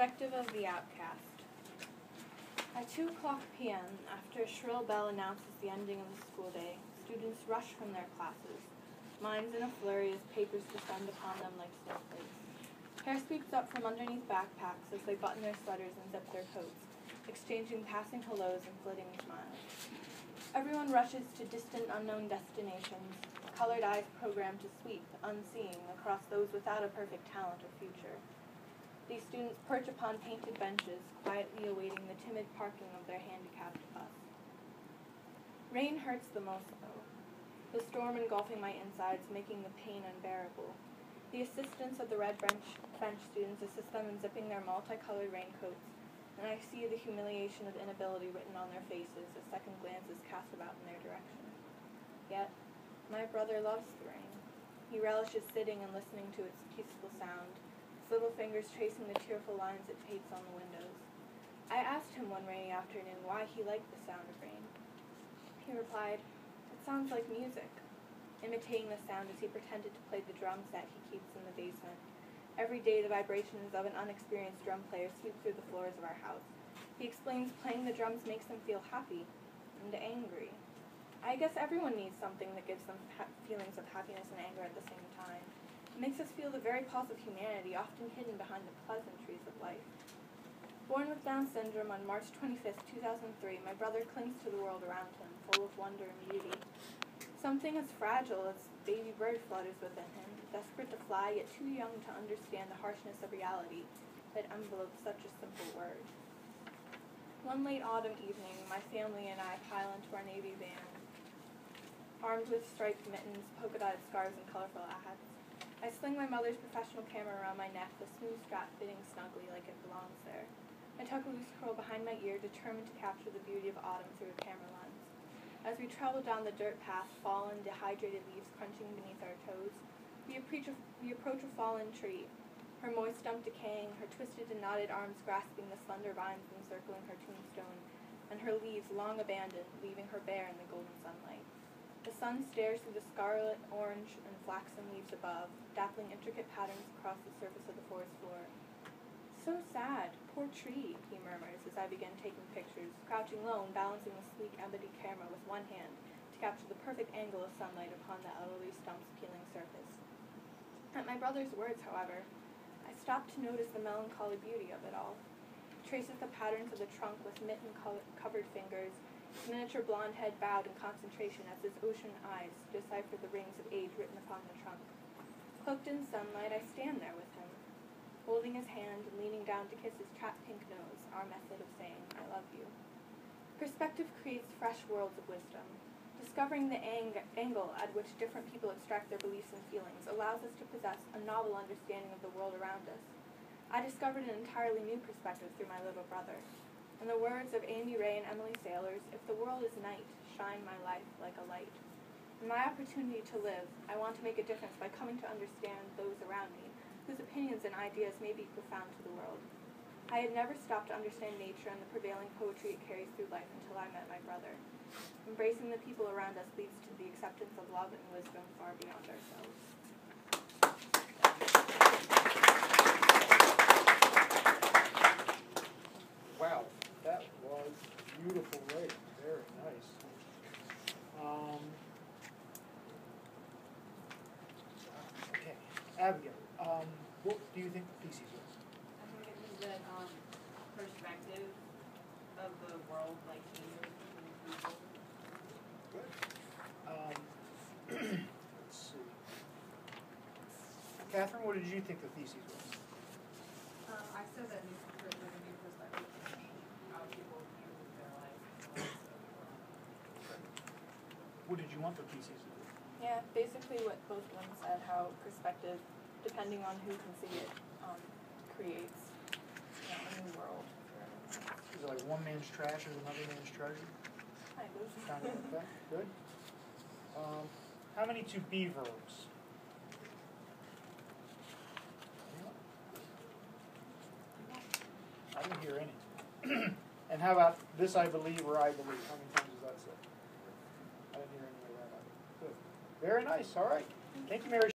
Perspective of the Outcast. At 2 o'clock p.m., after a shrill bell announces the ending of the school day, students rush from their classes, minds in a flurry as papers descend upon them like snowflakes. Hair sweeps up from underneath backpacks as they button their sweaters and zip their coats, exchanging passing hellos and flitting smiles. Everyone rushes to distant, unknown destinations, colored eyes programmed to sweep, unseeing, across those without a perfect talent or future. These students perch upon painted benches, quietly awaiting the timid parking of their handicapped bus. Rain hurts the most, though, the storm engulfing my insides, making the pain unbearable. The assistants of the red bench students assist them in zipping their multicolored raincoats, and I see the humiliation of inability written on their faces as second glances cast about in their direction. Yet, my brother loves the rain. He relishes sitting and listening to its peaceful sound, little fingers tracing the tearful lines it paints on the windows. I asked him one rainy afternoon why he liked the sound of rain. He replied, "It sounds like music," imitating the sound as he pretended to play the drum set he keeps in the basement. Every day the vibrations of an unexperienced drum player sweep through the floors of our house. He explains playing the drums makes them feel happy and angry. I guess everyone needs something that gives them feelings of happiness and anger at the same time. It makes us feel the very pulse of humanity, often hidden behind the pleasantries of life. Born with Down syndrome on March 25, 2003, my brother clings to the world around him, full of wonder and beauty. Something as fragile as baby bird flutters within him, desperate to fly, yet too young to understand the harshness of reality that envelopes such a simple word. One late autumn evening, my family and I pile into our Navy van, armed with striped mittens, polka-dotted scarves, and colorful hats. I sling my mother's professional camera around my neck, the smooth strap fitting snugly like it belongs there. I tuck a loose curl behind my ear, determined to capture the beauty of autumn through a camera lens. As we travel down the dirt path, fallen, dehydrated leaves crunching beneath our toes, we approach a fallen tree, her moist stump decaying, her twisted and knotted arms grasping the slender vines encircling her tombstone, and her leaves long abandoned, leaving her bare in the golden sunlight. The sun stares through the scarlet, orange, and flaxen leaves above, dappling intricate patterns across the surface of the forest floor. "So sad, poor tree," he murmurs as I begin taking pictures, crouching low and balancing the sleek ebony camera with one hand to capture the perfect angle of sunlight upon the elderly stump's peeling surface. At my brother's words, however, I stop to notice the melancholy beauty of it all. It traces the patterns of the trunk with mitten-covered fingers, his miniature blonde head bowed in concentration as his ocean eyes decipher the rings of age written upon the trunk. Cloaked in sunlight, I stand there with him, holding his hand and leaning down to kiss his chapped pink nose, our method of saying, "I love you." Perspective creates fresh worlds of wisdom. Discovering the angle at which different people extract their beliefs and feelings allows us to possess a novel understanding of the world around us. I discovered an entirely new perspective through my little brother. In the words of Amy Ray and Emily Sailors, "If the world is night, shine my life like a light." In my opportunity to live, I want to make a difference by coming to understand those around me, whose opinions and ideas may be profound to the world. I had never stopped to understand nature and the prevailing poetry it carries through life until I met my brother. Embracing the people around us leads to the acceptance of love and wisdom far beyond ourselves. Wow, that was beautiful writing. Very nice. Okay, Abigail, what do you think the thesis was? I think it was that perspective of the world, like changes between people. Good. Let's see. Catherine, what did you think the thesis was? I said that newspapers are a new perspective to change how people view their life. What did you want the thesis to be? Yeah, basically what both of them said, how perspective, depending on who can see it, creates a new world. Is it like one man's trash is another man's treasure? Kind of. Kind of like that. Good. How many to be verbs? I didn't hear any. And how about this I believe or I believe? How many times does that say? I didn't hear any of that either. Good. Very nice. All right. Thank you, Mary.